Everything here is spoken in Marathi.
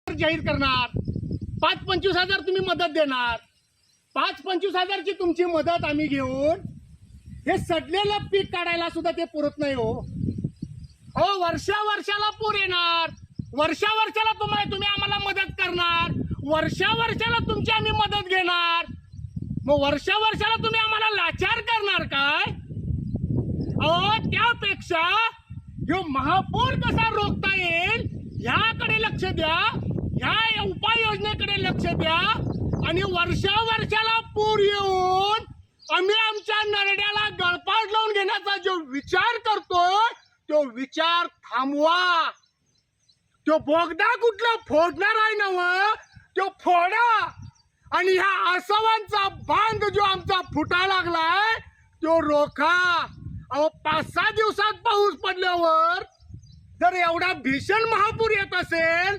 जाहीर करणार, 5-25 हजार तुम्ही मदत देणार, 5-25 हजारची तुमची मदत आम्ही घेऊन हे सडलेलं पीक काढायला सुद्धा ते पुरत नाही हो. वर्षाला पूर येणार, वर्षाला तुम्ही आम्हाला मदत करणार, वर्षाला तुमची आम्ही मदत घेणार, मग वर्षाला तुम्ही आम्हाला लाचार करणार काय? त्यापेक्षा ह्यो महापूर कसा रोखता येईल ह्याकडे लक्ष द्या, ह्या उपाययोजनेकडे लक्ष द्या. आणि वर्षाला पूर येऊन आम्ही आमच्या नरड्याला गळपाट लावून घेण्याचा जो विचार करतोय तो विचार थांबवा. तो बोगदा कुठला फोडणार आहे नव, तो फोडा. आणि ह्या आसवांचा बांध जो आमचा फुटा लागलाय तो रोखा. 5-6 दिवसात पाऊस पडल्यावर जर एवढा भीषण महापूर येत असेल